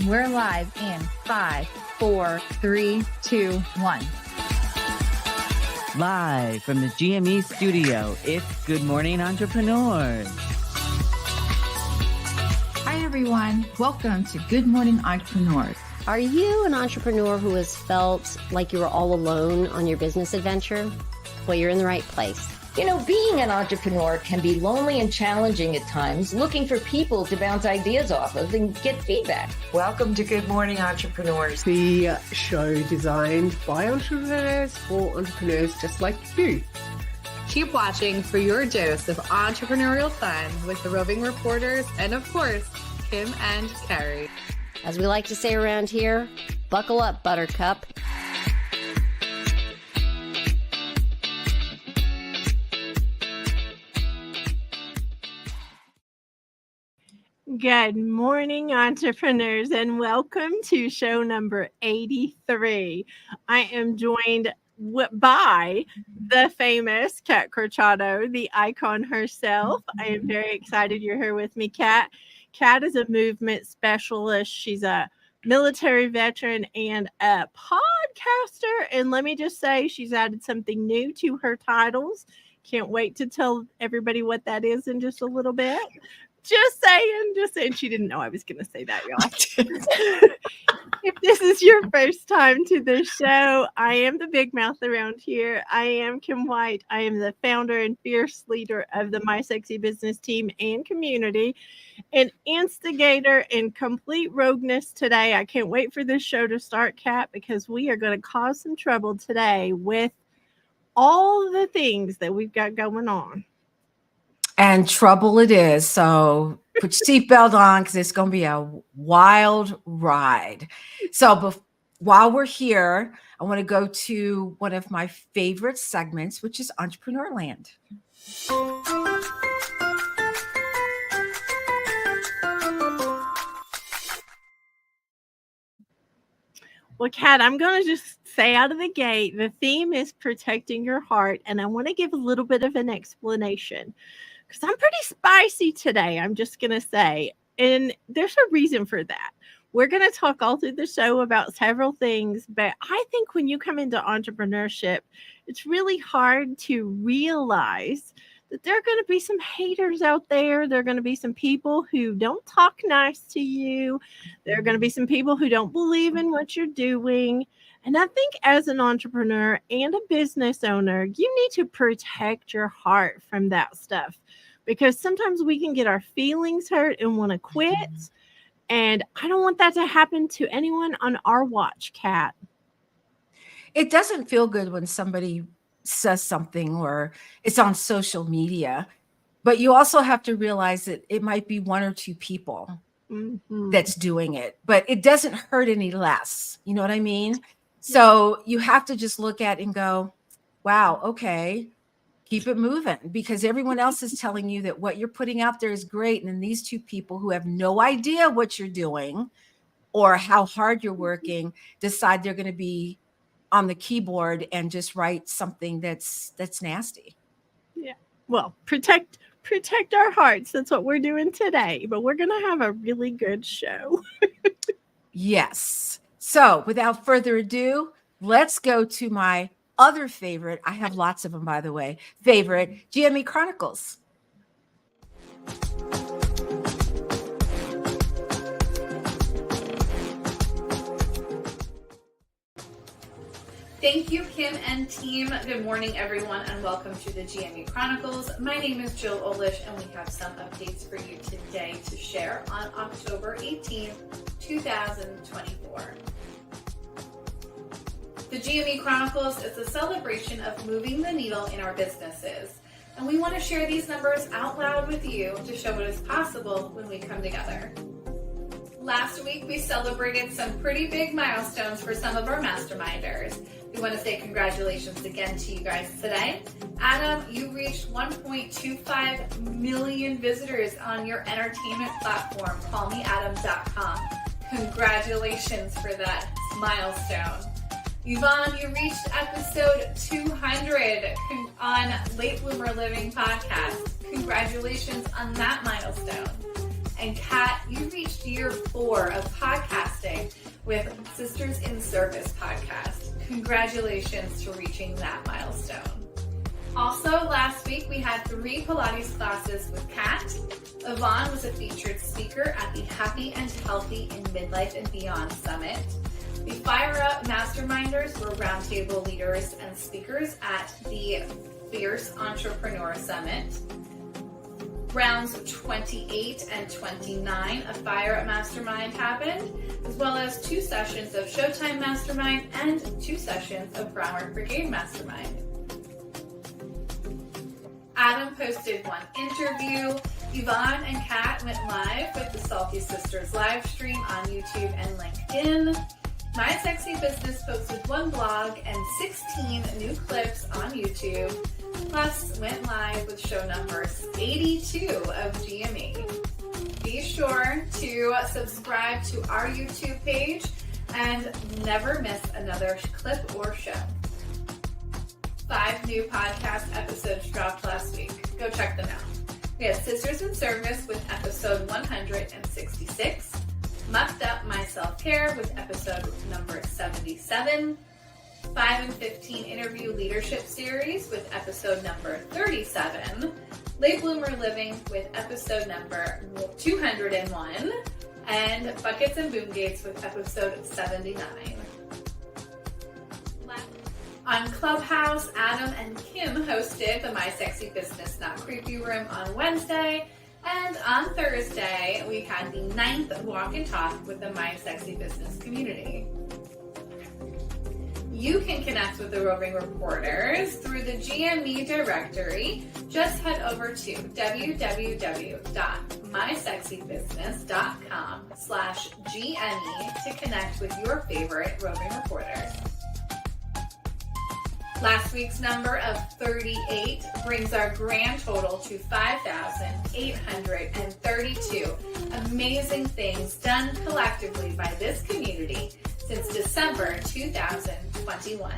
We're live in 5, 4, 3, 2, 1. Live from the GME studio, it's Good Morning Entrepreneurs. Hi, everyone. Welcome to Good Morning Entrepreneurs. Are you an entrepreneur who has felt like you were all alone on your business adventure? Well, you're in the right place. You know, being an entrepreneur can be lonely and challenging at times, looking for people to bounce ideas off of and get feedback. Welcome to Good Morning Entrepreneurs, the show designed by entrepreneurs for entrepreneurs just like you. Keep watching for your dose of entrepreneurial fun with the Roving Reporters and, of course, Kim and Carrie. As we like to say around here, buckle up, Buttercup. Good morning, entrepreneurs, and welcome to show number 83. I am joined by the famous Kat Corchado, the icon herself. I am very excited you're here with me, Kat. Kat is a movement specialist. She's a military veteran and a podcaster. And let me just say, she's added something new to her titles. Can't wait to tell everybody what that is in just a little bit. Just saying. She didn't know I was going to say that, y'all. If this is your first time to the show, I am the big mouth around here. I am Kim White. I am the founder and fierce leader of the My Sexy Business team and community, an instigator in complete rogueness today. I can't wait for this show to start, Kat, because we are going to cause some trouble today with all the things that we've got going on. And trouble it is. So put your seatbelt on because it's going to be a wild ride. So while we're here, I want to go to one of my favorite segments, which is Entrepreneur Land. Well, Kat, I'm going to just say out of the gate, the theme is protecting your heart. And I want to give a little bit of an explanation because I'm pretty spicy today, I'm just going to say. And there's a reason for that. We're going to talk all through the show about several things. But I think when you come into entrepreneurship, it's really hard to realize that there are going to be some haters out there. There are going to be some people who don't talk nice to you. There are going to be some people who don't believe in what you're doing. And I think as an entrepreneur and a business owner, you need to protect your heart from that stuff because sometimes we can get our feelings hurt and want to quit. And I don't want that to happen to anyone on our watch, Kat. It doesn't feel good when somebody says something or it's on social media, but you also have to realize that it might be one or two people that's doing it, but it doesn't hurt any less. You know what I mean? So you have to just look at it and go, wow, okay, keep it moving because everyone else is telling you that what you're putting out there is great. And then these two people who have no idea what you're doing or how hard you're working decide they're going to be on the keyboard and just write something that's nasty. Yeah. Well, protect our hearts. That's what we're doing today, but we're going to have a really good show. Yes. So without further ado, let's go to my other favorite. I have lots of them, by the way. Favorite GME Chronicles. Thank you, Kim and team. Good morning, everyone, and welcome to the GME Chronicles. My name is Jill Olish, and we have some updates for you today to share on October 18th, 2024. The GME Chronicles is a celebration of moving the needle in our businesses, and we want to share these numbers out loud with you to show what is possible when we come together. Last week, we celebrated some pretty big milestones for some of our masterminders. We want to say congratulations again to you guys today. Adam, you reached 1.25 million visitors on your entertainment platform, callmeadam.com. Congratulations for that milestone. Yvonne, you reached episode 200 on Late Bloomer Living podcast. Congratulations on that milestone. And Kat, you reached year 4 of podcasting with Sisters in Service podcast. Congratulations to reaching that milestone. Also, last week we had 3 Pilates classes with Kat. Yvonne was a featured speaker at the Happy and Healthy in Midlife and Beyond Summit. The Fire Up Masterminders were roundtable leaders and speakers at the Fierce Entrepreneur Summit. Rounds 28 and 29 of Fire Up Mastermind happened, as well as 2 sessions of Showtime Mastermind and 2 sessions of Groundwork Brigade Mastermind. Adam posted 1 interview. Yvonne and Kat went live with the Salty Sisters live stream on YouTube and LinkedIn. My Sexy Business posted 1 blog and 16 new clips on YouTube, plus went live with show number 82 of GME. Be sure to subscribe to our YouTube page and never miss another clip or show. 5 new podcast episodes dropped last week. Go check them out. We had Sisters in Service with episode 166, Mucked Up My Self-Care with episode number 77, 5 and 15 Interview Leadership Series with episode number 37, Late Bloomer Living with episode number 201, and Buckets and Boom Gates with episode 79. On Clubhouse, Adam and Kim hosted the My Sexy Business Not Creepy Room on Wednesday, and on Thursday, we had the 9th Walk and Talk with the My Sexy Business community. You can connect with the Roving Reporters through the GME directory. Just head over to www.mysexybusiness.com/GME to connect with your favorite Roving Reporters. Last week's number of 38 brings our grand total to 5,832 amazing things done collectively by this community since December 2021.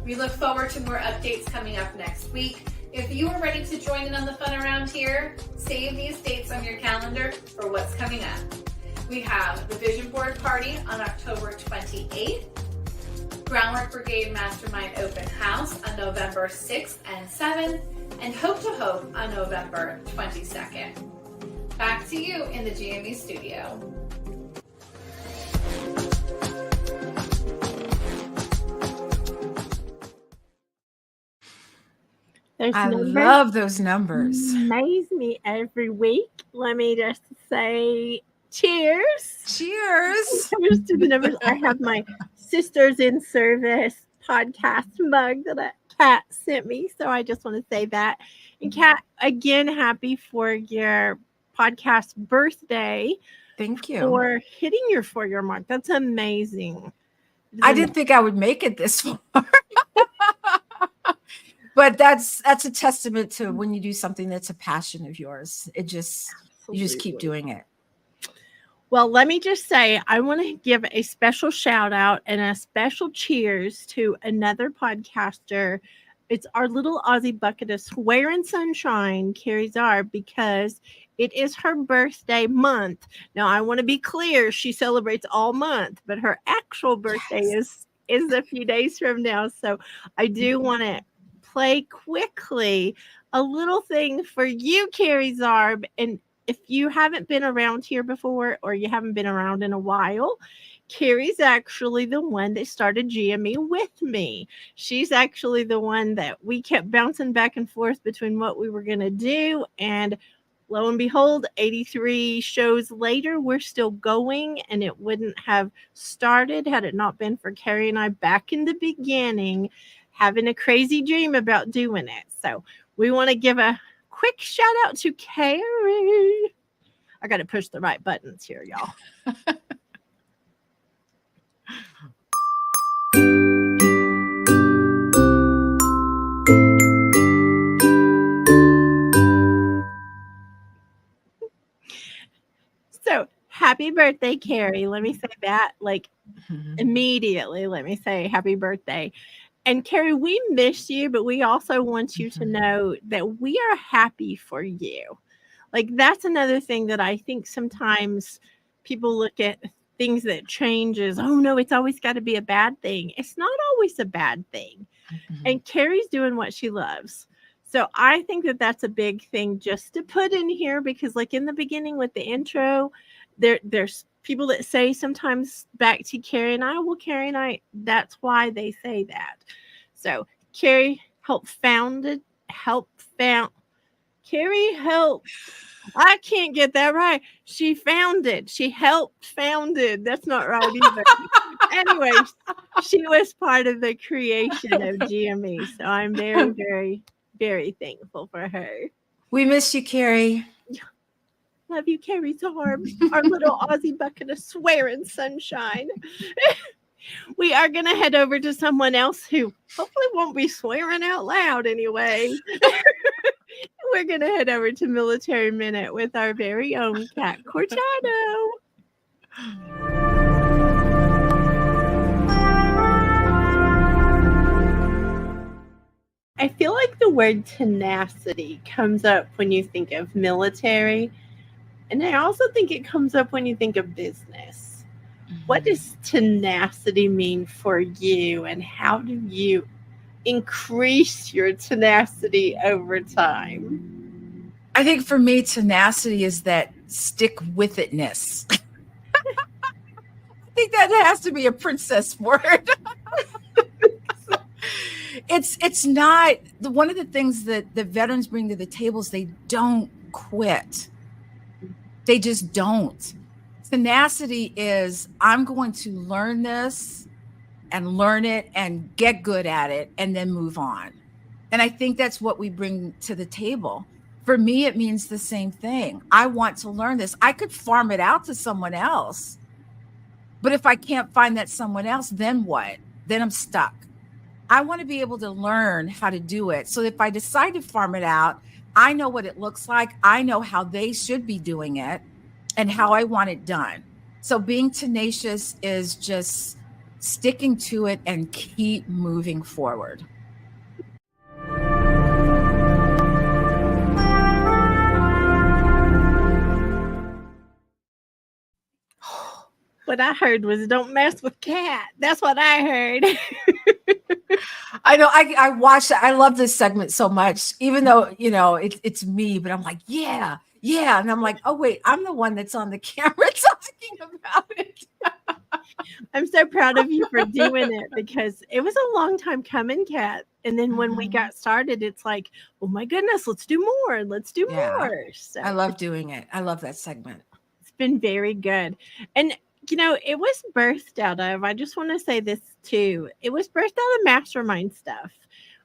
We look forward to more updates coming up next week. If you are ready to join in on the fun around here, save these dates on your calendar for what's coming up. We have the Vision Board Party on October 28th, Groundwork Brigade Mastermind Open House on November 6th and 7th, and Hope to Hope on November 22nd. Back to you in the GME studio. I love those numbers. Amaze me every week. Let me just say cheers. Cheers. Cheers to the numbers. I have my Sisters in Service podcast mug that Kat sent me. So I just want to say that. And Kat, again, happy for your podcast birthday. Thank you. For hitting your 4-year mark. That's amazing. I didn't think I would make it this far. But that's a testament to when you do something that's a passion of yours. You just keep doing it. Well, let me just say, I want to give a special shout out and a special cheers to another podcaster. It's our little Aussie bucket of swear and sunshine, Carrie Zarb, because it is her birthday month. Now, I want to be clear, she celebrates all month, but her actual birthday is a few days from now. So I do want to play quickly a little thing for you, Carrie Zarb. And if you haven't been around here before or you haven't been around in a while, Carrie's actually the one that started GME with me. She's actually the one that we kept bouncing back and forth between what we were going to do. And lo and behold, 83 shows later, we're still going, and it wouldn't have started had it not been for Carrie and I back in the beginning having a crazy dream about doing it. So we want to give a quick shout out to Carrie. I got to push the right buttons here, y'all. So happy birthday, Carrie. Let me say that immediately. Let me say happy birthday. And Carrie, we miss you, but we also want you to know that we are happy for you. Like, that's another thing that I think sometimes people look at things that change as, oh no, it's always got to be a bad thing. It's not always a bad thing. And Carrie's doing what she loves. So I think that that's a big thing just to put in here, because like in the beginning with the intro, there's people that say sometimes back to Carrie and I, well, Carrie and I, that's why they say that. So Carrie Carrie helped. I can't get that right. She founded. She helped founded. That's not right either. Anyway, she was part of the creation of GME. So I'm very, very, very thankful for her. We miss you, Carrie. Love you, Carrie's arms. Our little Aussie bucket of swearing sunshine. We are going to head over to someone else who hopefully won't be swearing out loud anyway. We're going to head over to Military Minute with our very own Kat Corchado. I feel like the word tenacity comes up when you think of military. And I also think it comes up when you think of business. What does tenacity mean for you, and how do you increase your tenacity over time? I think for me, tenacity is that stick with itness. I think that has to be a princess word. It's not one of the things that the veterans bring to the table is they don't quit. They just don't. Tenacity is, I'm going to learn this and learn it and get good at it and then move on. And I think that's what we bring to the table. For me, it means the same thing. I want to learn this. I could farm it out to someone else. But if I can't find that someone else, then what? Then I'm stuck. I want to be able to learn how to do it. So if I decide to farm it out, I know what it looks like. I know how they should be doing it and how I want it done. So being tenacious is just sticking to it and keep moving forward. What I heard was, don't mess with Kat. That's what I heard. I know. I watched it. I love this segment so much, even though, it's me, but I'm like, yeah. And I'm like, oh, wait, I'm the one that's on the camera talking about it. I'm so proud of you for doing it, because it was a long time coming, Kat. And then when we got started, it's like, oh my goodness, let's do more. Let's do more. So I love doing it. I love that segment. It's been very good. And it was birthed out of, I just want to say this too, it was birthed out of mastermind stuff.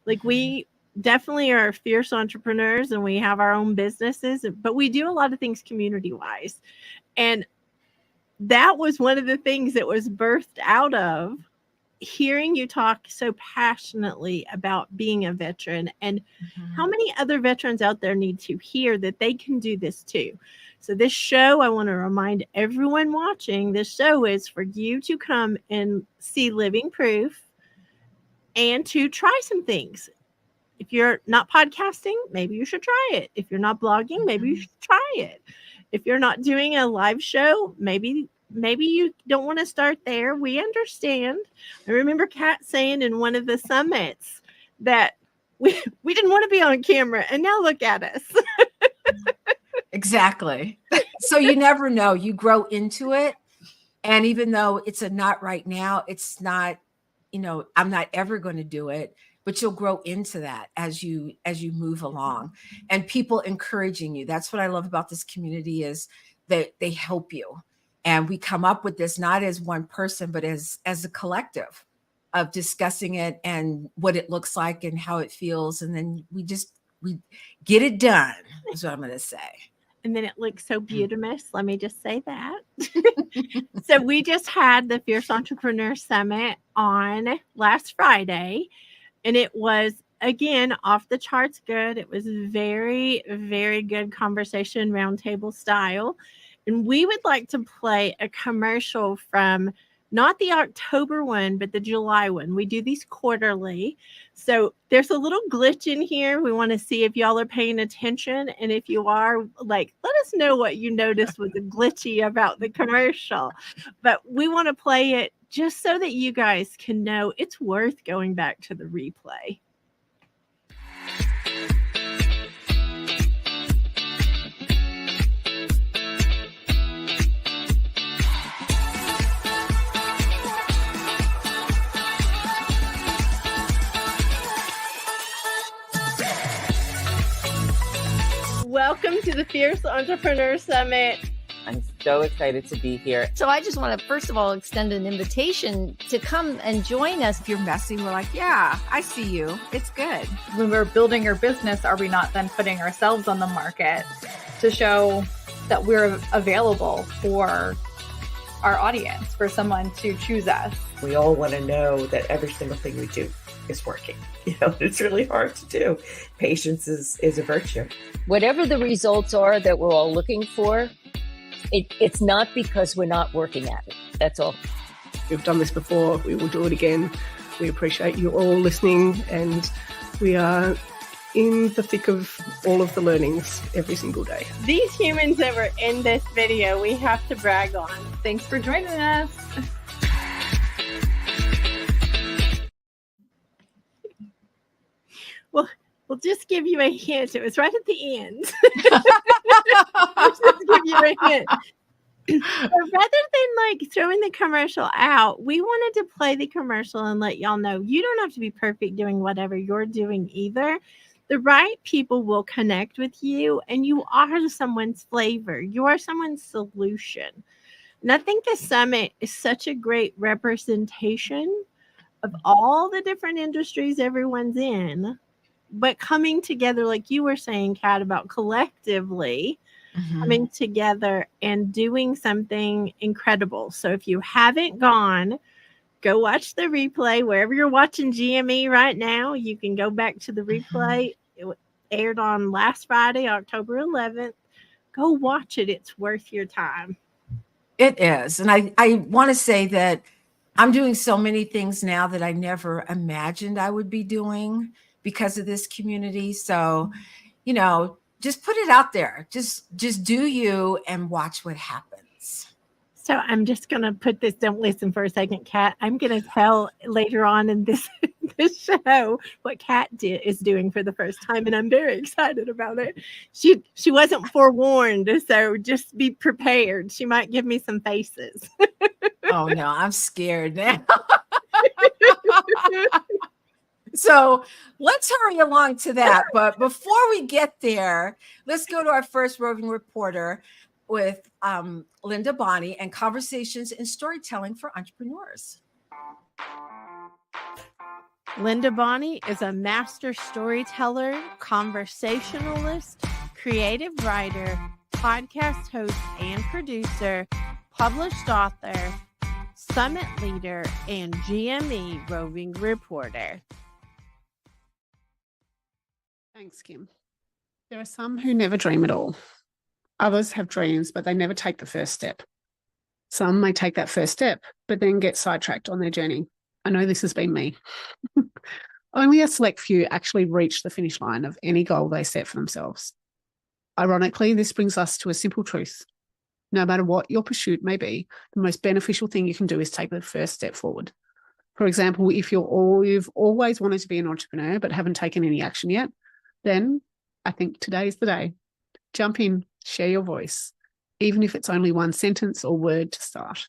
Like, we definitely are fierce entrepreneurs and we have our own businesses, but we do a lot of things community-wise. And that was one of the things that was birthed out of hearing you talk so passionately about being a veteran, and how many other veterans out there need to hear that they can do this too. So this show, I want to remind everyone watching, this show is for you to come and see living proof and to try some things. If you're not podcasting, maybe you should try it. If you're not blogging, maybe you should try it. If you're not doing a live show, maybe you don't want to start there. We understand. I remember Kat saying in one of the summits that we didn't want to be on camera, and now look at us. Exactly. So you never know. You grow into it. And even though it's a not right now, it's not, I'm not ever going to do it, but you'll grow into that as you move along, and people encouraging you. That's what I love about this community, is that they help you. And we come up with this not as one person, but as a collective of discussing it and what it looks like and how it feels. And then we get it done, is what I'm going to say. And then it looks so beautiful. Let me just say that. So we just had the Fierce Entrepreneur Summit on last Friday, and it was, again, off the charts good. It was very, very good conversation, roundtable style. And we would like to play a commercial from not the October one, but the July one. We do these quarterly. So there's a little glitch in here. We want to see if y'all are paying attention. And if you are, like, let us know what you noticed was glitchy about the commercial. But we want to play it just so that you guys can know it's worth going back to the replay. Welcome to the Fierce Entrepreneur Summit. I'm so excited to be here. So I just want to, first of all, extend an invitation to come and join us. If you're messy, we're like, yeah, I see you. It's good. When we're building our business, are we not then putting ourselves on the market to show that we're available for our audience, for someone to choose us? We all want to know that every single thing we do is working. It's really hard to do. Patience is a virtue. Whatever the results are that we're all looking for, it's not because we're not working at it. That's all. We've done this before. We will do it again. We appreciate you all listening, and we are in the thick of all of the learnings every single day. These humans that were in this video, we have to brag on. Thanks for joining us. We'll just give you a hint. It was right at the end. I'll just give you a hint. But rather than like throwing the commercial out, we wanted to play the commercial and let y'all know you don't have to be perfect doing whatever you're doing either. The right people will connect with you, and you are someone's flavor. You are someone's solution. And I think the summit is such a great representation of all the different industries everyone's in, but coming together, like you were saying, Kat, about collectively coming together and doing something incredible. So if you haven't gone, go watch the replay wherever you're watching GME right now. You can go back to the replay. It aired on last Friday, October 11th. Go watch it. It's worth your time. It is. And I want to say that I'm doing so many things now that I never imagined I would be doing because of this community. So, just put it out there. Just do you and watch what happens. So I'm just going to put this, don't listen for a second, Kat. I'm going to tell later on in this show what Kat is doing for the first time, and I'm very excited about it. She wasn't forewarned, so just be prepared. She might give me some faces. Oh, no, I'm scared now. So let's hurry along to that. But before we get there, let's go to our first roving reporter with Linda Bonney and Conversations in Storytelling for Entrepreneurs. Linda Bonney is a master storyteller, conversationalist, creative writer, podcast host and producer, published author, summit leader, and GME roving reporter. Thanks, Kim. There are some who never dream at all. Others have dreams, but they never take the first step. Some may take that first step, but then get sidetracked on their journey. I know this has been me. Only a select few actually reach the finish line of any goal they set for themselves. Ironically, this brings us to a simple truth. No matter what your pursuit may be, the most beneficial thing you can do is take the first step forward. For example, if you've always wanted to be an entrepreneur but haven't taken any action yet, then I think today is the day. Jump in, share your voice, even if it's only one sentence or word to start.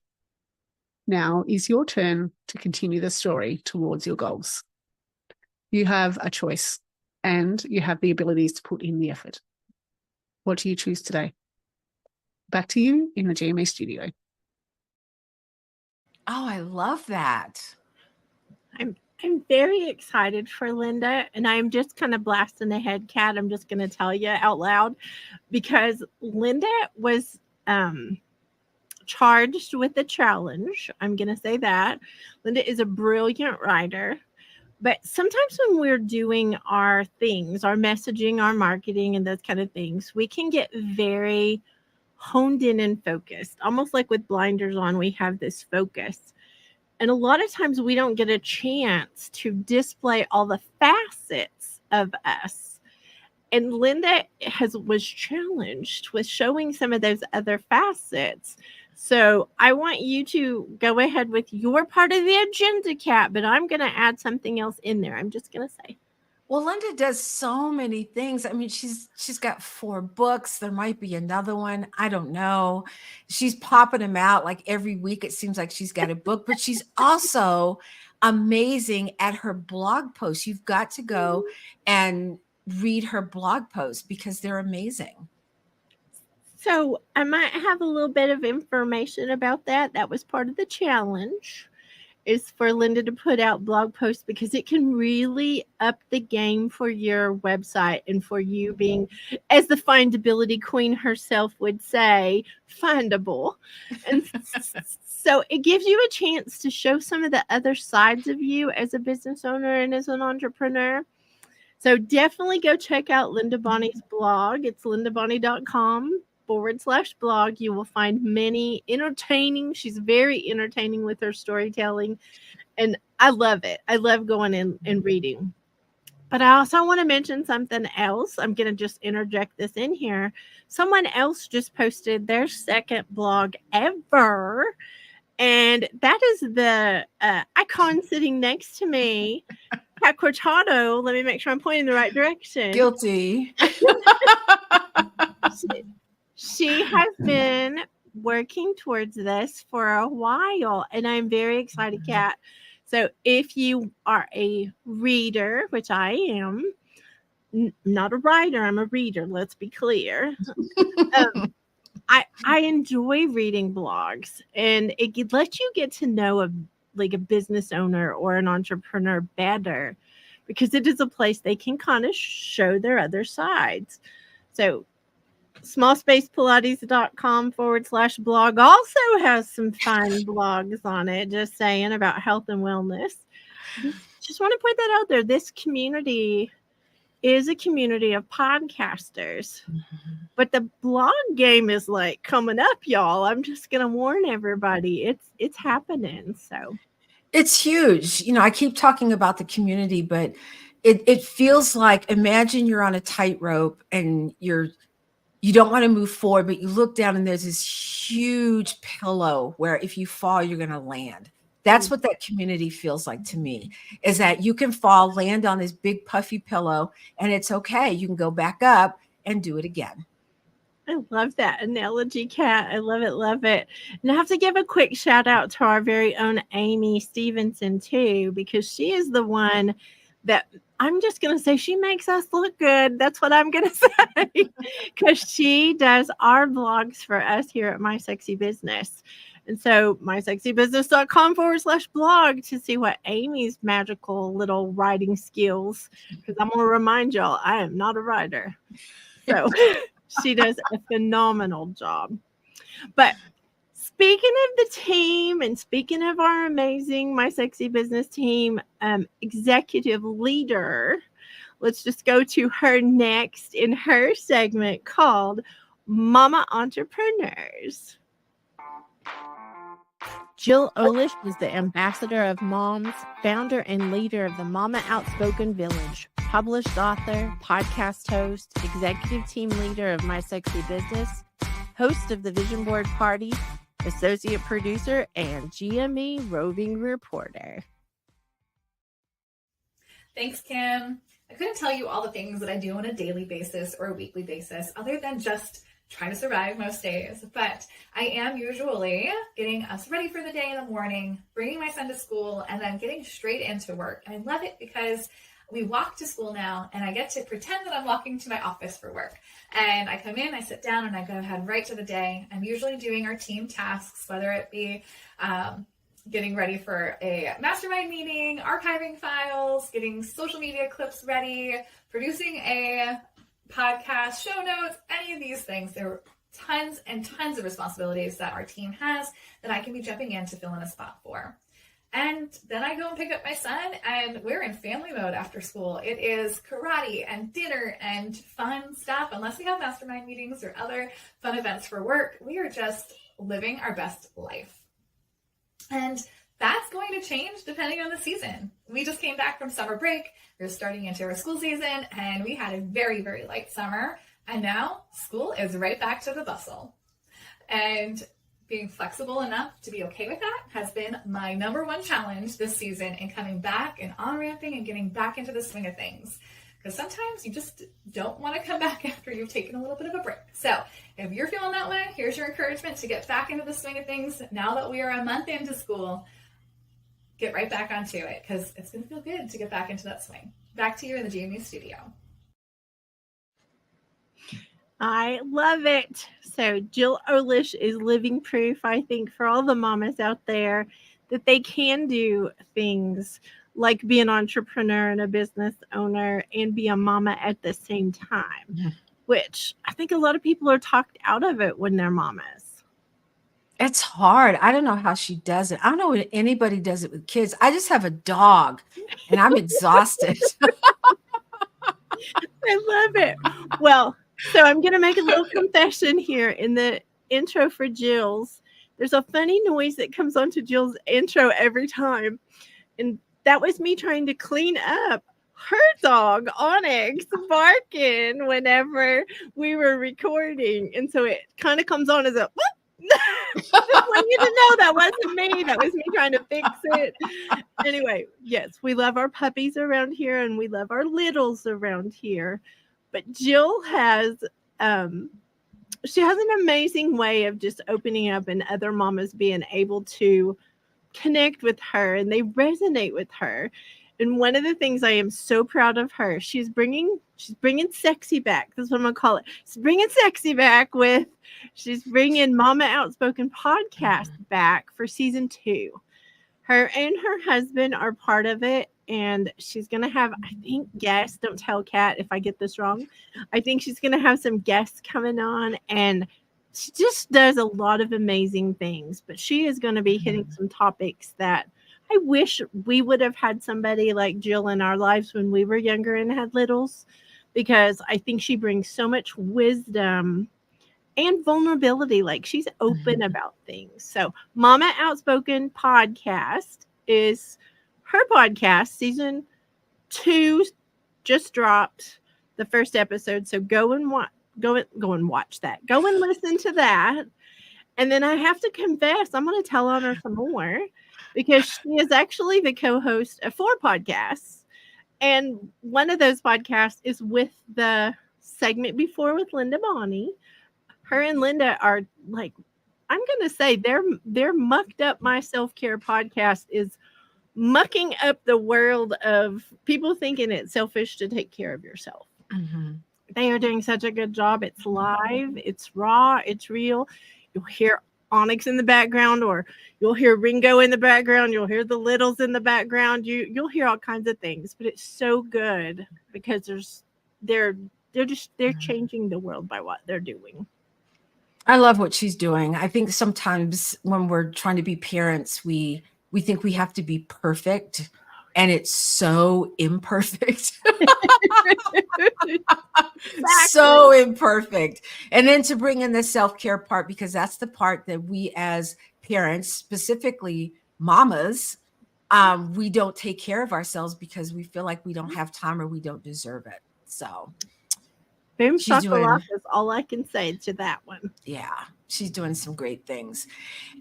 Now is your turn to continue the story towards your goals. You have a choice and you have the abilities to put in the effort. What do you choose today? Back to you in the GMA studio. Oh, I love that. I'm very excited for Linda, and I'm just kind of blasting ahead, Kat. I'm just going to tell you out loud because Linda was charged with a challenge. I'm going to say that. Linda is a brilliant writer, but sometimes when we're doing our things, our messaging, our marketing, and those kind of things, we can get very honed in and focused, almost like with blinders on, we have this focus. And a lot of times we don't get a chance to display all the facets of us. And Linda was challenged with showing some of those other facets. So I want you to go ahead with your part of the agenda, Kat, but I'm going to add something else in there. I'm just going to say. Well, Linda does so many things. I mean, she's got 4 books. There might be another one. I don't know. She's popping them out like every week. It seems like she's got a book, but she's also amazing at her blog posts. You've got to go and read her blog posts because they're amazing. So I might have a little bit of information about that. That was part of the challenge, is for Linda to put out blog posts, because it can really up the game for your website and for you being, as the findability queen herself would say, findable. And so it gives you a chance to show some of the other sides of you as a business owner and as an entrepreneur. So definitely go check out Linda Bonney's blog. It's lindabonney.com/blog. You will find many entertaining. She's very entertaining with her storytelling. And I love it. I love going in and reading. But I also want to mention something else. I'm going to just interject this in here. Someone else just posted their second blog ever. And that is the icon sitting next to me, Kat Cortado. Let me make sure I'm pointing in the right direction. Guilty. She has been working towards this for a while, and I'm very excited, Kat. So if you are a reader, which I am, not a writer, I'm a reader, let's be clear. I enjoy reading blogs, and it lets you get to know a business owner or an entrepreneur better, because it is a place they can kind of show their other sides. So smallspacepilates.com/blog also has some fun blogs on it, just saying, about health and wellness. Just want to put that out there. This community is a community of podcasters, but the blog game is like coming up, y'all. I'm just going to warn everybody. It's happening. So it's huge. I keep talking about the community, but it feels like, imagine you're on a tightrope and you don't want to move forward, but you look down and there's this huge pillow where if you fall, you're going to land. That's what that community feels like to me, is that you can fall, land on this big puffy pillow, and it's okay. You can go back up and do it again. I love that analogy, Kat. I love it, love it. And I have to give a quick shout out to our very own Amy Stevenson too, because she is the one that, I'm just going to say, she makes us look good. That's what I'm going to say, because she does our blogs for us here at My Sexy Business. And so mysexybusiness.com/blog to see what Amy's magical little writing skills, because I'm going to remind y'all, I am not a writer. So she does a phenomenal job. But speaking of the team, and speaking of our amazing My Sexy Business team executive leader, let's just go to her next in her segment called Mama Entrepreneurs. Jill Olish is the ambassador of moms, founder and leader of the Mama Outspoken Village, published author, podcast host, executive team leader of My Sexy Business, host of the Vision Board Party, associate producer, and GME Roving Reporter. Thanks, Kim. I couldn't tell you all the things that I do on a daily basis or a weekly basis, other than just try to survive most days. But I am usually getting us ready for the day in the morning, bringing my son to school, and then getting straight into work. And I love it because we walk to school now, and I get to pretend that I'm walking to my office for work. And I come in, I sit down, and I go ahead right to the day. I'm usually doing our team tasks, whether it be getting ready for a mastermind meeting, archiving files, getting social media clips ready, producing a podcast, show notes, any of these things. There are tons and tons of responsibilities that our team has that I can be jumping in to fill in a spot for. And then I go and pick up my son, and we're in family mode after school. It is karate and dinner and fun stuff. Unless we have mastermind meetings or other fun events for work, we are just living our best life. And that's going to change depending on the season. We just came back from summer break. We're starting into our school season, and we had a very, very light summer. And now school is right back to the bustle. And being flexible enough to be okay with that has been my number one challenge this season in coming back and on-ramping and getting back into the swing of things. Because sometimes you just don't want to come back after you've taken a little bit of a break. So if you're feeling that way, here's your encouragement to get back into the swing of things. Now that we are a month into school, get right back onto it, because it's going to feel good to get back into that swing. Back to you in the GME studio. I love it. So Jill Olish is living proof, I think, for all the mamas out there that they can do things like be an entrepreneur and a business owner and be a mama at the same time, which I think a lot of people are talked out of it when they're mamas. It's hard. I don't know how she does it. I don't know if anybody does it with kids. I just have a dog and I'm exhausted. I love it. Well, so I'm going to make a little confession here in the intro for Jill's. There's a funny noise that comes onto Jill's intro every time. And that was me trying to clean up her dog, Onyx, barking whenever we were recording. And so it kind of comes on as a, just want you to know that wasn't me. That was me trying to fix it. Anyway, yes, we love our puppies around here and we love our littles around here. But Jill has, she has an amazing way of just opening up and other mamas being able to connect with her and they resonate with her. And one of the things I am so proud of her, she's bringing sexy back. That's what I'm gonna call it. She's bringing sexy back she's bringing Mama Outspoken podcast back for season 2. Her and her husband are part of it. And she's going to have, I think, guests. Don't tell Kat if I get this wrong. I think she's going to have some guests coming on. And she just does a lot of amazing things. But she is going to be hitting some topics that I wish we would have had somebody like Jill in our lives when we were younger and had littles. Because I think she brings so much wisdom and vulnerability. Like she's open about things. So Mama Outspoken podcast is her podcast. Season 2 just dropped the first episode. So go and watch that. Go and listen to that. And then I have to confess, I'm going to tell on her some more because she is actually the co-host of 4 podcasts. And one of those podcasts is with the segment before with Linda Bonney. Her and Linda are like, I'm going to say their Mucked Up My Self-Care podcast is mucking up the world of people thinking it's selfish to take care of yourself. They are doing such a good job. It's live, it's raw, it's real. You'll hear Onyx in the background, or you'll hear Ringo in the background. You'll hear the littles in the background. You'll hear all kinds of things, but it's so good because they're changing the world by what they're doing. I love what she's doing. I think sometimes when we're trying to be parents, we think we have to be perfect, and it's so imperfect. So imperfect. And then to bring in the self-care part, because that's the part that we as parents, specifically mamas, we don't take care of ourselves because we feel like we don't have time or we don't deserve it. So boom shakalaka is all I can say to that one. Yeah, she's doing some great things.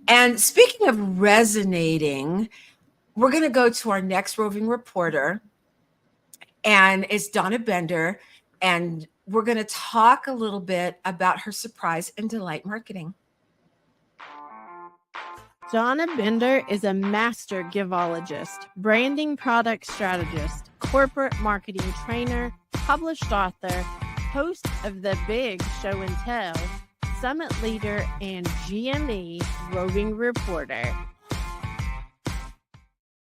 And speaking of resonating, we're going to go to our next roving reporter, and it's Donna Bender, and we're going to talk a little bit about her surprise and delight marketing. Donna Bender is a master givologist, branding product strategist, corporate marketing trainer, published author, host of The Big Show and Tell, summit leader, and GME roving reporter.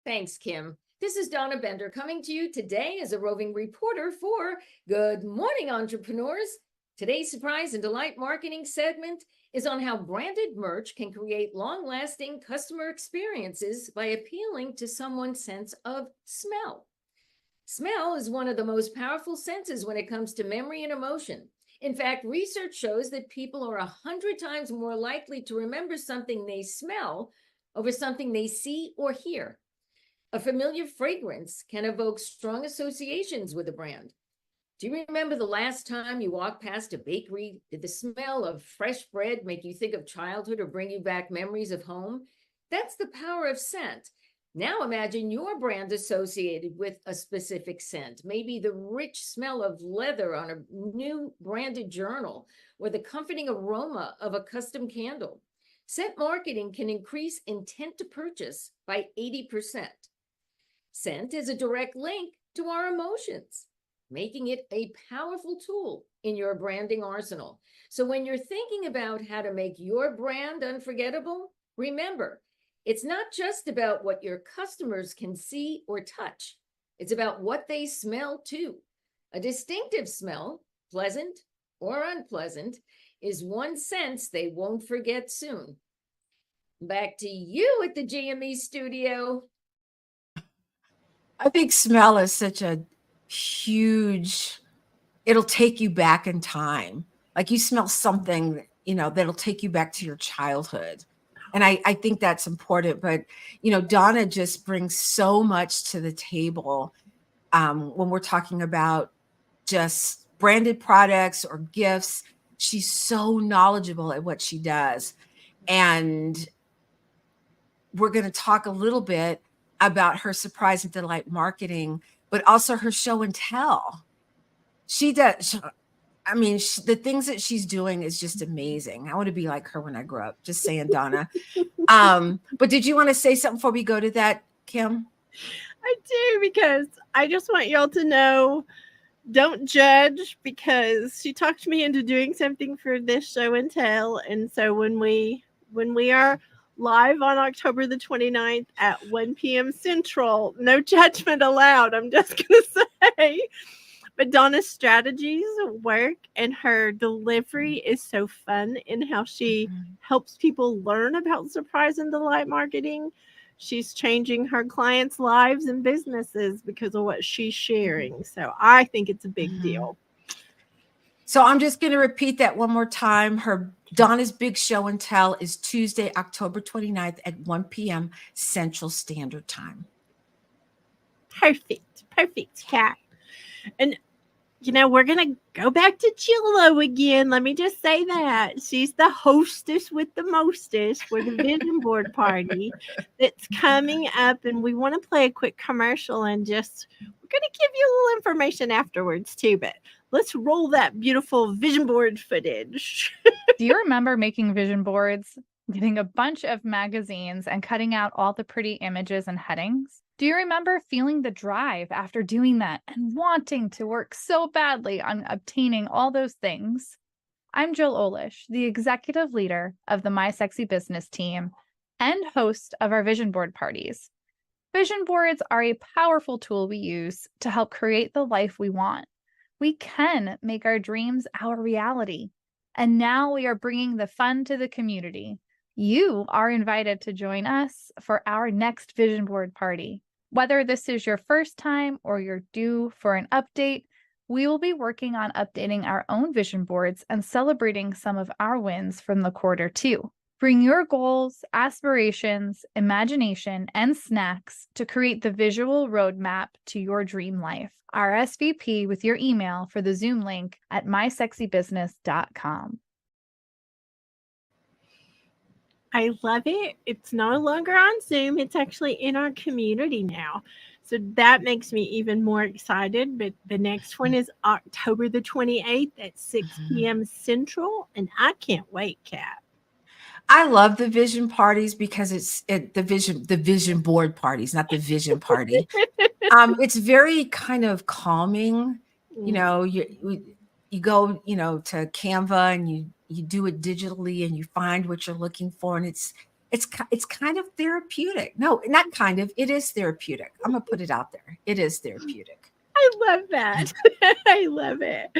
Thanks, Kim. This is Donna Bender coming to you today as a roving reporter for Good Morning Entrepreneurs. Today's surprise and delight marketing segment is on how branded merch can create long-lasting customer experiences by appealing to someone's sense of smell. Smell is one of the most powerful senses when it comes to memory and emotion. In fact, research shows that people are 100 times more likely to remember something they smell over something they see or hear. A familiar fragrance can evoke strong associations with a brand. Do you remember the last time you walked past a bakery? Did the smell of fresh bread make you think of childhood or bring you back memories of home? That's the power of scent. Now imagine your brand associated with a specific scent, maybe the rich smell of leather on a new branded journal or the comforting aroma of a custom candle. Scent marketing can increase intent to purchase by 80%. Scent is a direct link to our emotions, making it a powerful tool in your branding arsenal. So when you're thinking about how to make your brand unforgettable, remember, it's not just about what your customers can see or touch. It's about what they smell too. A distinctive smell, pleasant or unpleasant, is one sense they won't forget soon. Back to you at the GME studio. I think smell is such a huge, it'll take you back in time. Like you smell something, that'll take you back to your childhood. And I think that's important. But, Donna just brings so much to the table when we're talking about just branded products or gifts. She's so knowledgeable at what she does. And we're going to talk a little bit about her surprise and delight marketing, but also her show and tell. The things that she's doing is just amazing. I want to be like her when I grow up. Just saying, Donna. But did you want to say something before we go to that, Kim? I do, because I just want y'all to know, don't judge, because she talked me into doing something for this show and tell. And so when we are live on October the 29th at 1 p.m. Central, no judgment allowed, I'm just going to say. But Donna's strategies work, and her delivery is so fun in how she helps people learn about surprise and delight marketing. She's changing her clients' lives and businesses because of what she's sharing. So I think it's a big deal. So I'm just going to repeat that one more time. Donna's big show and tell is Tuesday, October 29th at 1 p.m. Central Standard Time. Perfect, Kat. And, we're going to go back to Jillo again. Let me just say that. She's the hostess with the mostest for the vision board party that's coming up. And we want to play a quick commercial, and we're going to give you a little information afterwards too. But let's roll that beautiful vision board footage. Do you remember making vision boards, getting a bunch of magazines and cutting out all the pretty images and headings? Do you remember feeling the drive after doing that and wanting to work so badly on obtaining all those things? I'm Jill Olish, the executive leader of the My Sexy Business team and host of our vision board parties. Vision boards are a powerful tool we use to help create the life we want. We can make our dreams our reality. And now we are bringing the fun to the community. You are invited to join us for our next vision board party. Whether this is your first time or you're due for an update, we will be working on updating our own vision boards and celebrating some of our wins from the quarter too. Bring your goals, aspirations, imagination, and snacks to create the visual roadmap to your dream life. RSVP with your email for the Zoom link at mysexybusiness.com. I love it. It's no longer on Zoom. It's actually in our community now. So that makes me even more excited. But the next one is October the 28th at 6 p.m. Central. And I can't wait, Kat. I love the vision parties because the vision board parties, not the vision party. It's very kind of calming. You go, to Canva and you do it digitally and you find what you're looking for. And it's kind of therapeutic. No, not kind of, it is therapeutic. I'm going to put it out there. It is therapeutic. I love that. I love it.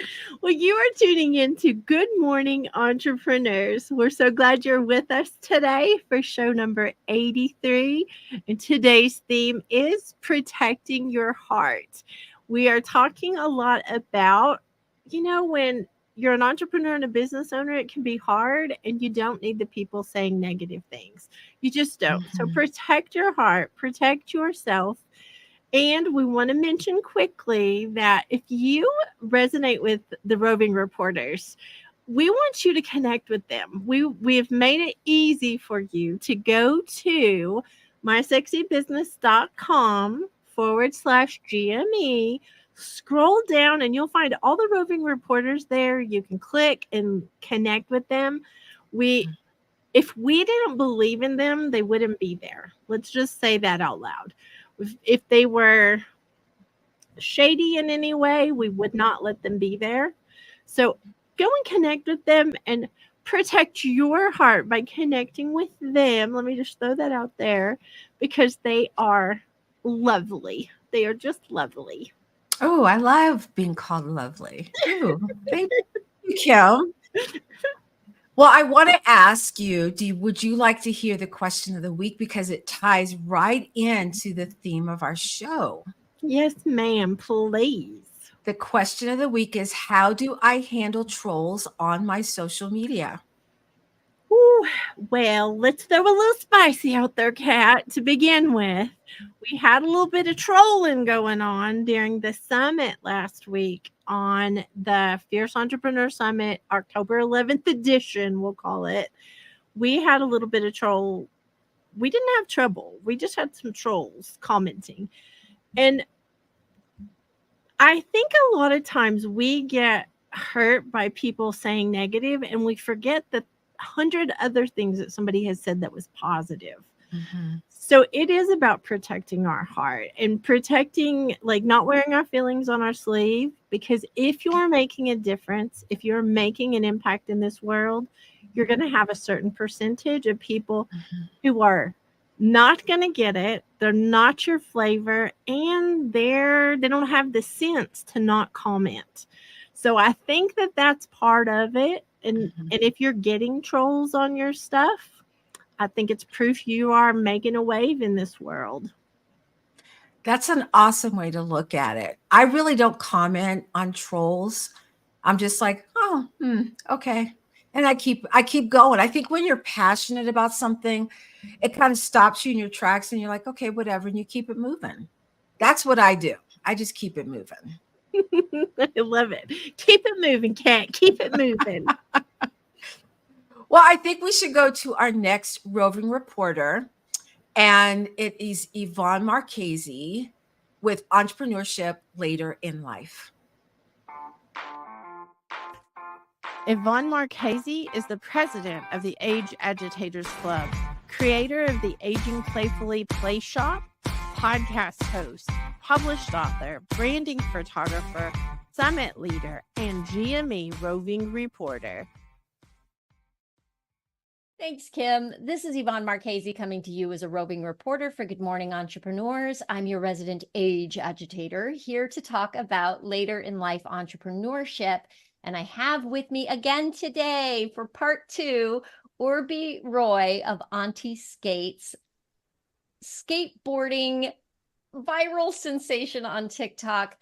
Well, you are tuning in to Good Morning Entrepreneurs. We're so glad you're with us today for show number 83. And today's theme is protecting your heart. We are talking a lot about, when you're an entrepreneur and a business owner, it can be hard, and you don't need the people saying negative things. You just don't. So protect your heart, protect yourself. And we want to mention quickly that if you resonate with the Roving Reporters, we want you to connect with them. We have made it easy for you to go to mysexybusiness.com/GME. Scroll down and you'll find all the Roving Reporters there. You can click and connect with them. If we didn't believe in them, they wouldn't be there. Let's just say that out loud. If they were shady in any way, we would not let them be there. So go and connect with them and protect your heart by connecting with them. Let me just throw that out there because they are lovely. They are just lovely. Oh, I love being called lovely. Ooh, thank you, Kim. Well, I want to ask you, would you like to hear the question of the week? Because it ties right into the theme of our show. Yes, ma'am, please. The question of the week is, how do I handle trolls on my social media? Ooh, well, let's throw a little spicy out there, Kat, to begin with. We had a little bit of trolling going on during the summit last week on the Fierce Entrepreneur Summit, October 11th edition, we'll call it. We had a little bit of troll. We didn't have trouble. We just had some trolls commenting. And I think a lot of times we get hurt by people saying negative and we forget that 100 other things that somebody has said that was positive. So it is about protecting our heart and protecting, like, not wearing our feelings on our sleeve, because if you're making a difference, if you're making an impact in this world, you're going to have a certain percentage of people who are not going to get it. They're not your flavor, and they don't have the sense to not comment. So I think that that's part of it. And if you're getting trolls on your stuff, I think it's proof you are making a wave in this world. That's an awesome way to look at it. I really don't comment on trolls. I'm just like, oh, okay. And I keep going. I think when you're passionate about something, it kind of stops you in your tracks and you're like, okay, whatever. And you keep it moving. That's what I do. I just keep it moving. I love it. Keep it moving, Kat. Keep it moving. Well, I think we should go to our next roving reporter, and it is Yvonne Marchese with Entrepreneurship Later in Life. Yvonne Marchese is the president of the Age Agitators Club, creator of the Aging Playfully Play Shop, podcast host, published author, branding photographer, summit leader, and GME roving reporter. Thanks, Kim. This is Yvonne Marchese coming to you as a roving reporter for Good Morning Entrepreneurs. I'm your resident age agitator here to talk about later in life entrepreneurship. And I have with me again today for part 2, Orby Roy of Auntie Skates, skateboarding viral sensation on TikTok,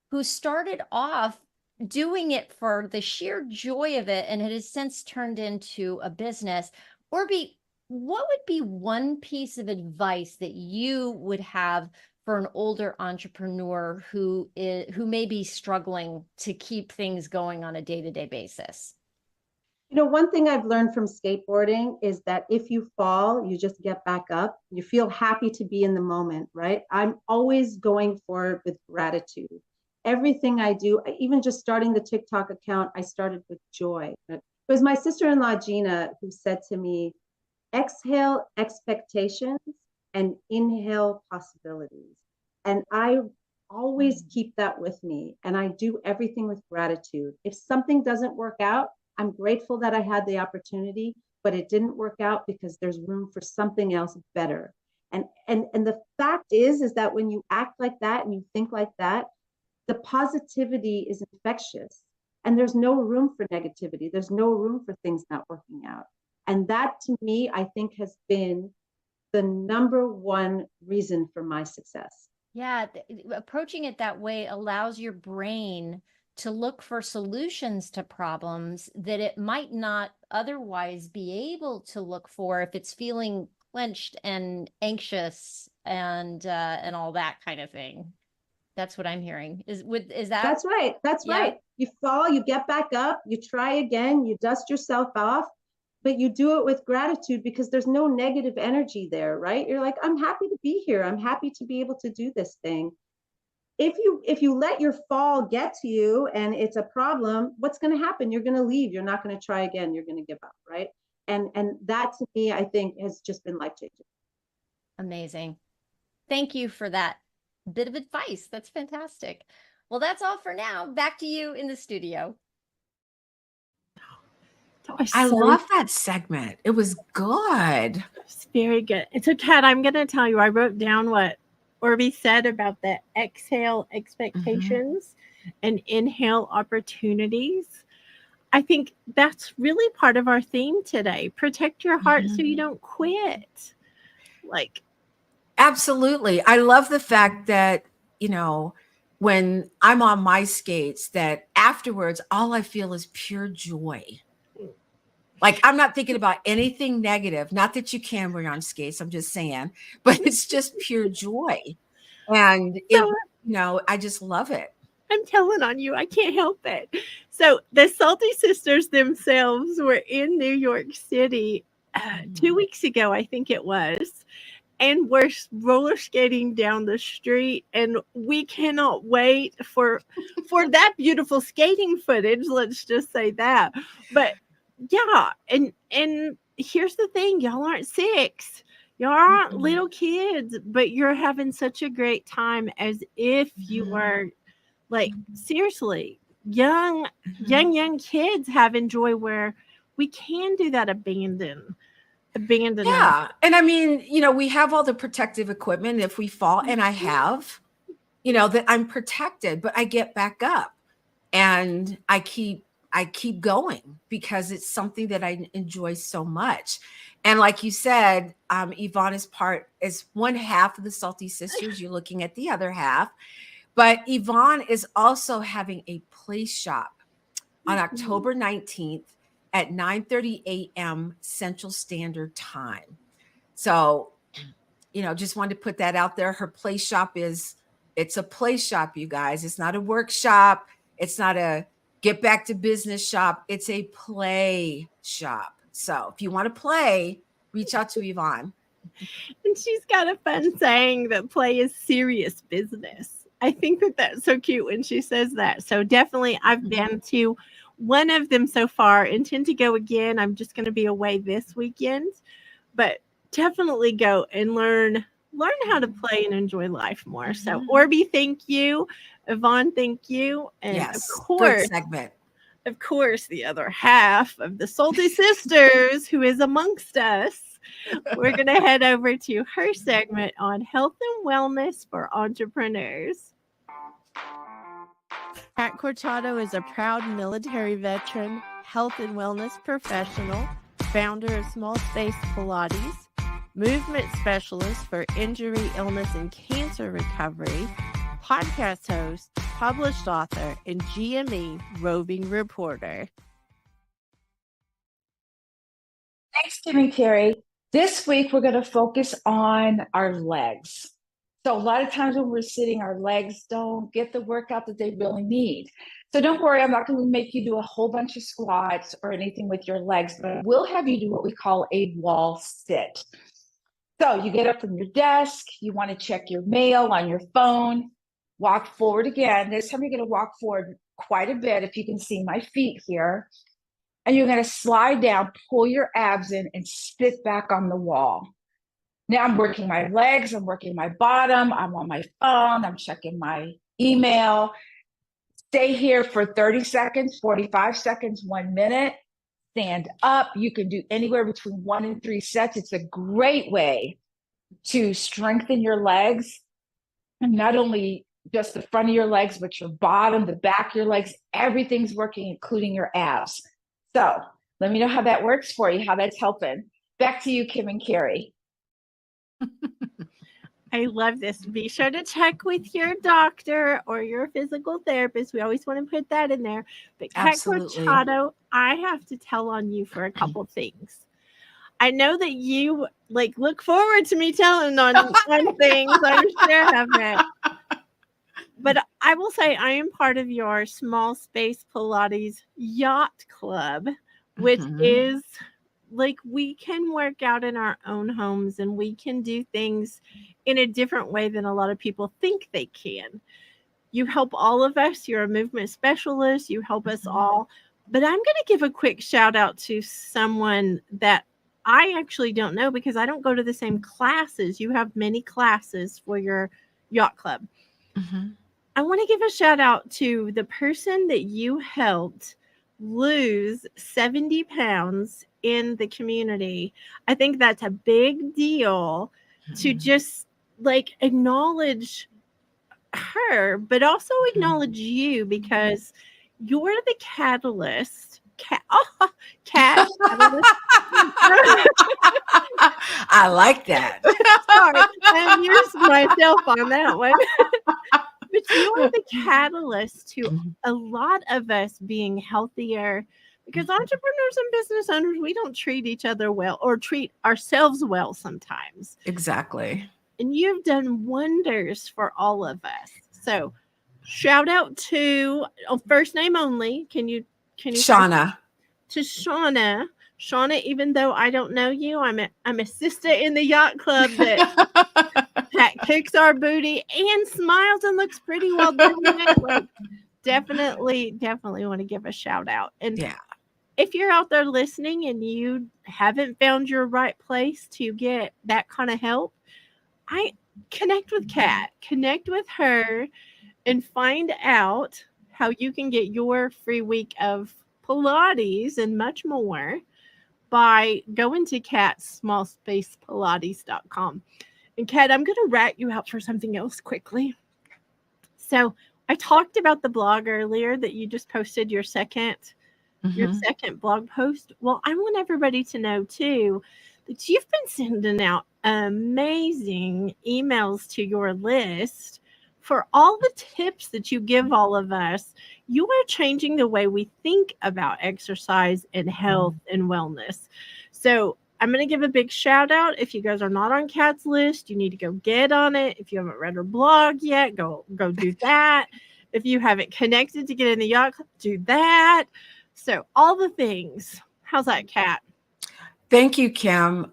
who started off doing it for the sheer joy of it, and it has since turned into a business. Orby, what would be one piece of advice that you would have for an older entrepreneur who may be struggling to keep things going on a day-to-day basis? You know, one thing I've learned from skateboarding is that if you fall, you just get back up. You feel happy to be in the moment, right? I'm always going forward with gratitude. Everything I do, even just starting the TikTok account, I started with joy. It was my sister-in-law, Gina, who said to me, exhale expectations and inhale possibilities. And I always keep that with me. And I do everything with gratitude. If something doesn't work out, I'm grateful that I had the opportunity, but it didn't work out because there's room for something else better. And the fact is that when you act like that and you think like that, the positivity is infectious, and there's no room for negativity. There's no room for things not working out. And that, to me, I think has been the number one reason for my success. Yeah, approaching it that way allows your brain to look for solutions to problems that it might not otherwise be able to look for if it's feeling clenched and anxious and all that kind of thing. That's what I'm hearing. Is that? That's right. That's right. You fall, you get back up, you try again, you dust yourself off, but you do it with gratitude because there's no negative energy there, right? You're like, I'm happy to be here. I'm happy to be able to do this thing. If you let your fall get to you and it's a problem, what's going to happen? You're going to leave. You're not going to try again. You're going to give up, right? And that to me, I think, has just been life-changing. Amazing. Thank you for that bit of advice. That's fantastic. Well, that's all for now. Back to you in the studio. I love that segment. It was good. It's very good. So, Kat, I'm going to tell you, I wrote down what Orby said about the exhale expectations and inhale opportunities. I think that's really part of our theme today. Protect your heart so you don't quit. Like, absolutely. I love the fact that, you know, when I'm on my skates, that afterwards, all I feel is pure joy. Like, I'm not thinking about anything negative. Not that you can when you're on skates, I'm just saying, but it's just pure joy. And, I just love it. I'm telling on you, I can't help it. So the Salty Sisters themselves were in New York City 2 weeks ago, I think it was. And we're roller skating down the street, and we cannot wait for that beautiful skating footage. Let's just say that. But yeah, and here's the thing: y'all aren't 6, y'all aren't little kids, but you're having such a great time as if you were, like, seriously, young kids having joy where we can do that abandon. Yeah. And I mean, we have all the protective equipment if we fall, and I have, that I'm protected, but I get back up and I keep going because it's something that I enjoy so much. And like you said, Yvonne is one half of the Salty Sisters. You're looking at the other half, but Yvonne is also having a play shop on October 19th. At 9:30 a.m. Central Standard Time. So, just wanted to put that out there. Her play shop it's a play shop, you guys. It's not a workshop. It's not a get back to business shop. It's a play shop. So if you want to play, reach out to Yvonne. And she's got a fun saying that play is serious business. I think that's so cute when she says that. So definitely I've been to one of them so far, intend to go again. I'm just going to be away this weekend, but definitely go and learn how to play and enjoy life more. So Orby, thank you. Yvonne, thank you. And yes, of course, good segment. Of course, the other half of the Salty Sisters who is amongst us. We're going to head over to her segment on health and wellness for entrepreneurs. Kat Corchado is a proud military veteran, health and wellness professional, founder of Small Space Pilates, movement specialist for injury, illness, and cancer recovery, podcast host, published author, and GME roving reporter. Thanks, Kim and Carrie. This week, we're going to focus on our legs. So a lot of times when we're sitting, our legs don't get the workout that they really need. So don't worry, I'm not going to make you do a whole bunch of squats or anything with your legs, but I will have you do what we call a wall sit. So you get up from your desk, you want to check your mail on your phone, walk forward again. This time you're going to walk forward quite a bit, if you can see my feet here. And you're going to slide down, pull your abs in, and sit back on the wall. Now I'm working my legs, I'm working my bottom, I'm on my phone, I'm checking my email. Stay here for 30 seconds, 45 seconds, 1 minute. Stand up. You can do anywhere between 1 and 3 sets. It's a great way to strengthen your legs. And not only just the front of your legs, but your bottom, the back of your legs, everything's working, including your abs. So let me know how that works for you, how that's helping. Back to you, Kim and Carrie. I love this. Be sure to check with your doctor or your physical therapist. We always want to put that in there. But Kat Absolutely. Corchado, I have to tell on you for a couple things. I know that you look forward to me telling on things. I'm sure of it. But I will say I am part of your Small Space Pilates Yacht Club, which is we can work out in our own homes and we can do things in a different way than a lot of people think they can. You help all of us. You're a movement specialist. You help us all. But I'm going to give a quick shout out to someone that I actually don't know because I don't go to the same classes. You have many classes for your yacht club. I want to give a shout out to the person that you helped lose 70 pounds in the community. I think that's a big deal to just acknowledge her, but also acknowledge you because you're the catalyst. Cat catalyst. I like that. Sorry, I used myself on that one. But you are the catalyst to a lot of us being healthier because entrepreneurs and business owners, we don't treat each other well or treat ourselves well sometimes. Exactly. And you've done wonders for all of us. So shout out to first name only. Can you Shauna. To Shauna. Shauna, even though I don't know you, I'm a sister in the yacht club that kicks our booty and smiles and looks pretty while doing it. Definitely want to give a shout out. And if you're out there listening and you haven't found your right place to get that kind of help, I connect with Kat, connect with her, and find out how you can get your free week of Pilates and much more by going to catsmallspacepilates.com. And Kat, I'm going to rat you out for something else quickly. So I talked about the blog earlier that you just posted your second blog post. Well, I want everybody to know too that you've been sending out amazing emails to your list for all the tips that you give all of us. You are changing the way we think about exercise and health and wellness. So I'm going to give a big shout out. If you guys are not on Kat's list, you need to go get on it. If you haven't read her blog yet, go do that. If you haven't connected to get in the yacht club, do that. So all the things. How's that, Kat? Thank you, Kim.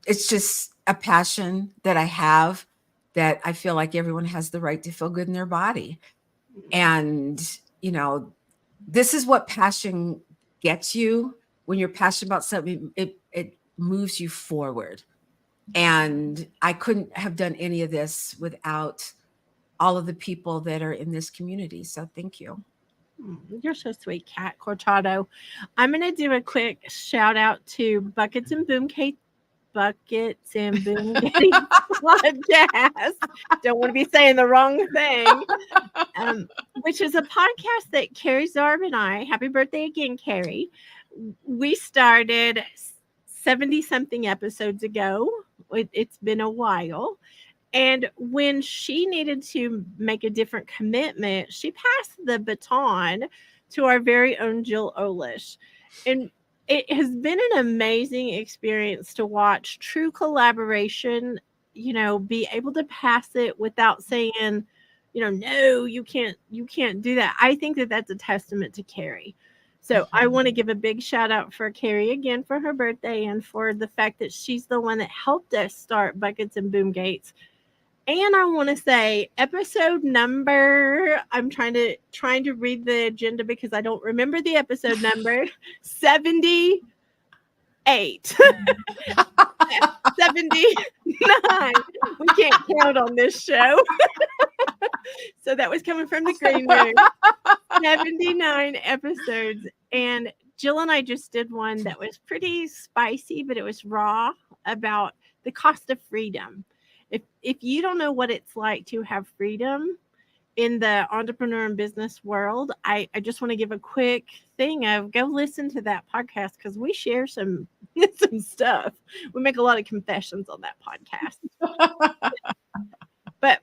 It's just a passion that I have that I feel like everyone has the right to feel good in their body. And, this is what passion gets you. When you're passionate about something, it moves you forward. And I couldn't have done any of this without all of the people that are in this community. So thank you. You're so sweet, Kat Corchado. I'm going to do a quick shout out to Buckets and Boomgates podcast. Don't want to be saying the wrong thing. Which is a podcast that Carrie Zarb and I, happy birthday again, Carrie. We started 70-something episodes ago. It's been a while. And when she needed to make a different commitment, she passed the baton to our very own Jill Olish. And it has been an amazing experience to watch true collaboration, be able to pass it without saying, no, you can't do that. I think that that's a testament to Carrie. So I want to give a big shout out for Carrie again for her birthday and for the fact that she's the one that helped us start Buckets and Boomgates. And I want to say episode number, I'm trying to read the agenda because I don't remember the episode number, 78. 79. We can't count on this show. So that was coming from the green room. 79 episodes. And Jill and I just did one that was pretty spicy, but it was raw about the cost of freedom. If you don't know what it's like to have freedom, in the entrepreneur and business world, I just want to give a quick thing of go listen to that podcast because we share some some stuff. We make a lot of confessions on that podcast. But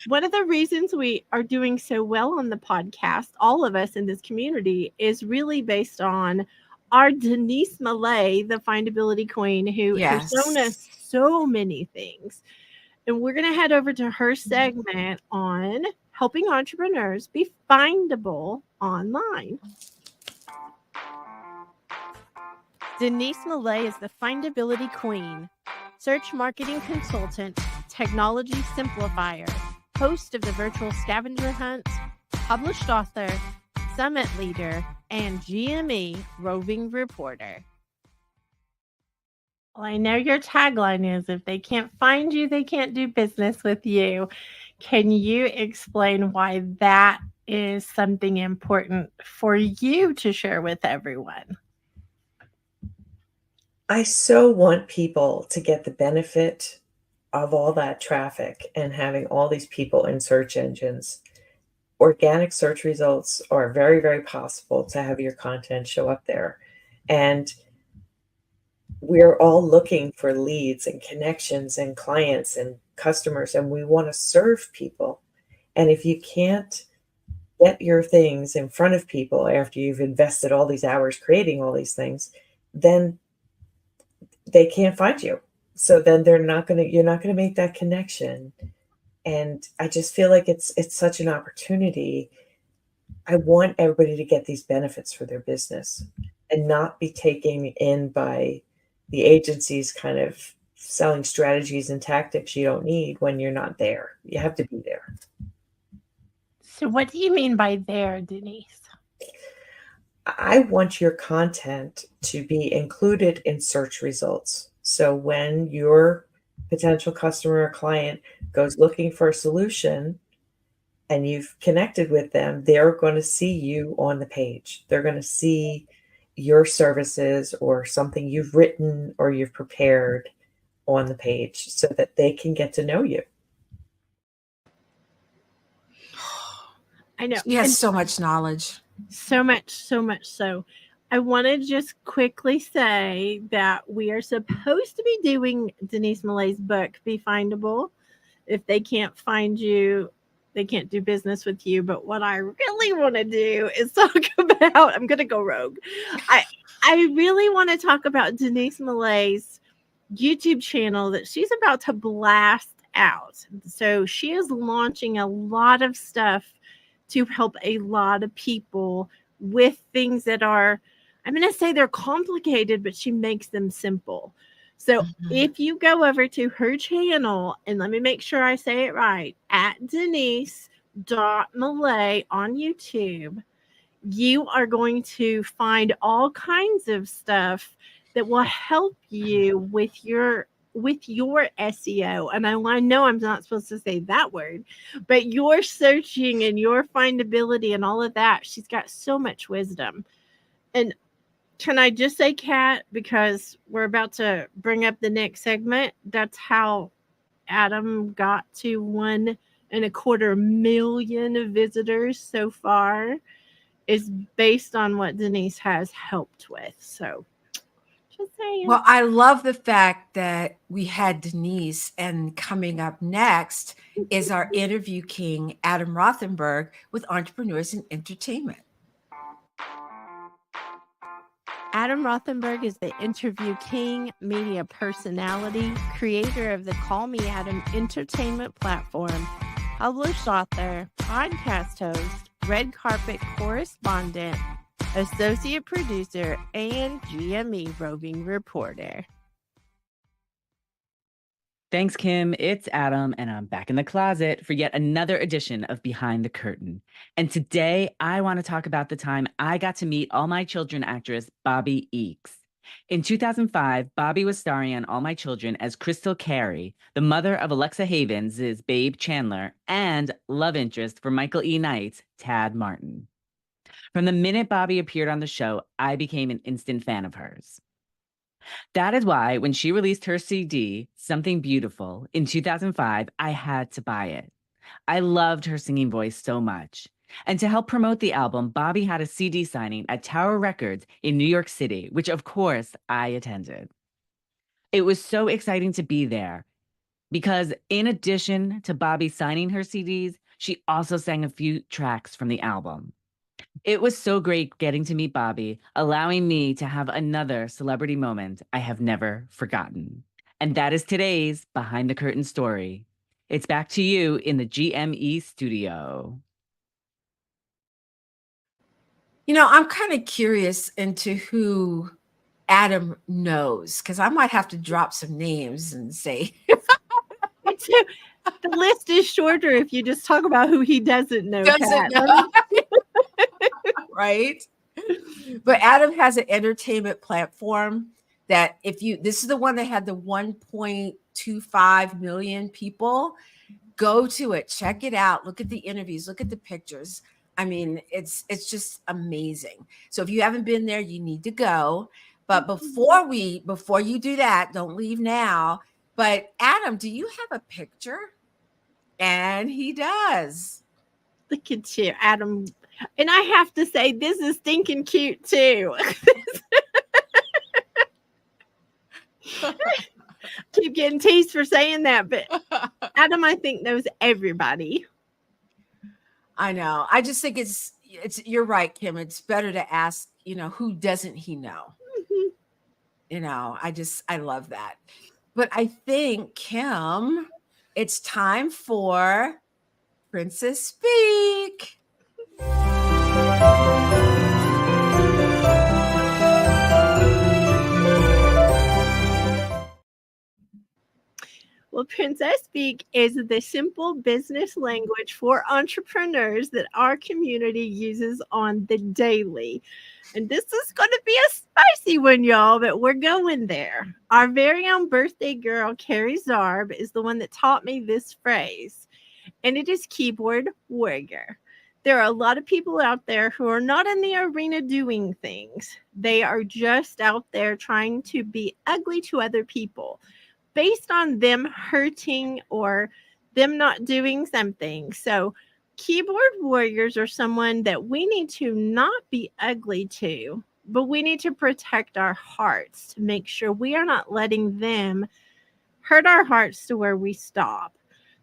one of the reasons we are doing so well on the podcast, all of us in this community, is really based on our Denise Millay, the findability queen, who has shown us so many things. And we're going to head over to her segment on helping entrepreneurs be findable online. Denise Millay is the findability queen, search marketing consultant, technology simplifier, host of the virtual scavenger hunt, published author, summit leader, and GME roving reporter. Well, I know your tagline is if they can't find you, they can't do business with you. Can you explain why that is something important for you to share with everyone? I so want people to get the benefit of all that traffic and having all these people in search engines. Organic search results are very, very possible to have your content show up there. And we're all looking for leads and connections and clients and customers, and we want to serve people. And if you can't get your things in front of people after you've invested all these hours creating all these things, then they can't find you. So then you're not going to make that connection. And I just feel like it's such an opportunity. I want everybody to get these benefits for their business and not be taken in by the agencies kind of selling strategies and tactics you don't need when you're not there. You have to be there. So what do you mean by there, Denise? I want your content to be included in search results. So when your potential customer or client goes looking for a solution and you've connected with them, they're going to see you on the page. They're going to see your services or something you've written or you've prepared on the page so that they can get to know you. I know. She has so much knowledge. So much so. I want to just quickly say that we are supposed to be doing Denise Millay's book, Be Findable. If they can't find you, they can't do business with you. But what I really want to do is talk about, I'm going to go rogue. I really want to talk about Denise Millay's YouTube channel that she's about to blast out. So she is launching a lot of stuff to help a lot of people with things that are, I'm going to say they're complicated, but she makes them simple. So if you go over to her channel, and let me make sure I say it right, at Denise.Millay on YouTube, you are going to find all kinds of stuff that will help you with your SEO. And I know I'm not supposed to say that word, but your searching and your findability and all of that, she's got so much wisdom. And can I just say, Kat, because we're about to bring up the next segment, that's how Adam got to 1.25 million visitors so far, is based on what Denise has helped with. So just saying. Well, I love the fact that we had Denise, and coming up next is our interview king, Adam Rothenberg, with Entrepreneurs in Entertainment. Adam Rothenberg is the interview king, media personality, creator of the Call Me Adam entertainment platform, published author, podcast host, red carpet correspondent, associate producer, and GME roving reporter. Thanks, Kim. It's Adam, and I'm back in the closet for yet another edition of Behind the Curtain. And today, I want to talk about the time I got to meet All My Children actress Bobby Eakes. In 2005, Bobby was starring on All My Children as Crystal Carey, the mother of Alexa Havens' Babe Chandler, and love interest for Michael E. Knight's Tad Martin. From the minute Bobby appeared on the show, I became an instant fan of hers. That is why when she released her CD, Something Beautiful, in 2005, I had to buy it. I loved her singing voice so much. And to help promote the album, Bobby had a CD signing at Tower Records in New York City, which of course I attended. It was so exciting to be there because in addition to Bobby signing her CDs, she also sang a few tracks from the album. It was so great getting to meet Bobby, allowing me to have another celebrity moment I have never forgotten. And that is today's Behind the Curtain story. It's back to you in the GME studio. You know, I'm kind of curious into who Adam knows, because I might have to drop some names and say. The list is shorter if you just talk about who he doesn't know. Right? But Adam has an entertainment platform that this is the one that had the 1.25 million people. Go to it, check it out, look at the interviews, look at the pictures. I mean, it's just amazing. So if you haven't been there, you need to go. But before you do that, don't leave now. But Adam, do you have a picture? And he does. Look at you, Adam. And I have to say, this is stinking cute too. Keep getting teased for saying that, but Adam, I think, knows everybody. I know. I just think it's you're right, Kim. It's better to ask, who doesn't he know? I love that. But I think, Kim, it's time for Princess Speak. Well, Princess Speak is the simple business language for entrepreneurs that our community uses on the daily. And this is going to be a spicy one, y'all, but we're going there. Our very own birthday girl, Carrie Zarb, is the one that taught me this phrase, and it is keyboard warrior. There are a lot of people out there who are not in the arena doing things. They are just out there trying to be ugly to other people based on them hurting or them not doing something. So keyboard warriors are someone that we need to not be ugly to, but we need to protect our hearts to make sure we are not letting them hurt our hearts to where we stop.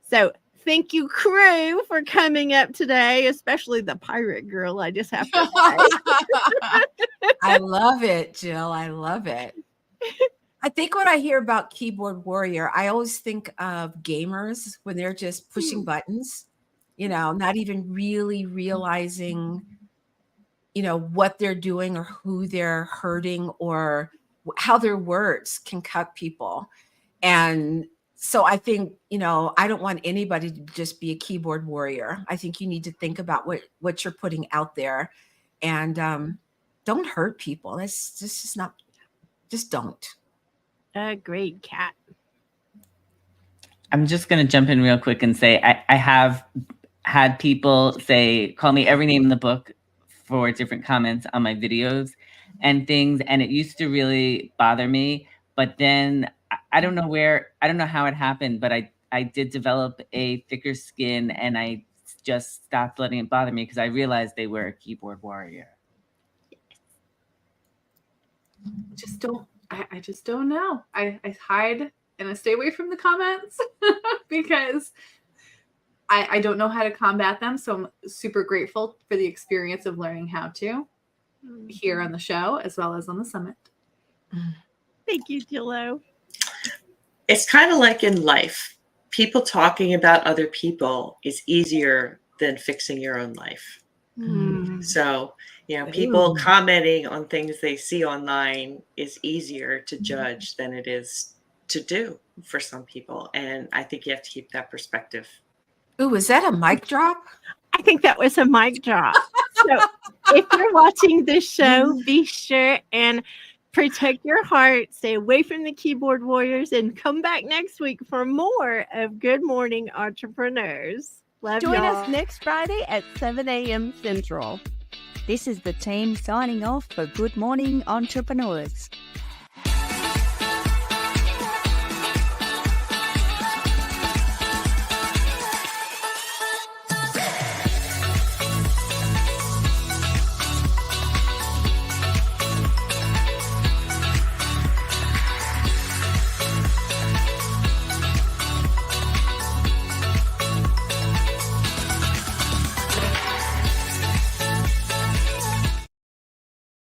So thank you, crew, for coming up today, especially the pirate girl, I just have to say. I love it, Jill. I love it. I think when I hear about keyboard warrior, I always think of gamers when they're just pushing buttons, not even really realizing, what they're doing or who they're hurting or how their words can cut people. And so I think, I don't want anybody to just be a keyboard warrior. I think you need to think about what you're putting out there and don't hurt people. That's just not, just don't. Great, Kat. I'm just going to jump in real quick and say I have had people call me every name in the book for different comments on my videos and things. And it used to really bother me. But then I don't know how it happened, but I did develop a thicker skin and I just stopped letting it bother me because I realized they were a keyboard warrior. I just don't know. I hide and I stay away from the comments because I don't know how to combat them. So I'm super grateful for the experience of learning how to here on the show as well as on the summit. Thank you, Jillo. It's kind of like in life. People talking about other people is easier than fixing your own life. So, people commenting on things they see online is easier to judge than it is to do for some people. And I think you have to keep that perspective. Ooh, was that a mic drop? I think that was a mic drop. So if you're watching this show, be sure and protect your heart, stay away from the keyboard warriors, and come back next week for more of Good Morning Entrepreneurs. Join us next Friday at 7 a.m. Central. This is the team signing off for Good Morning Entrepreneurs.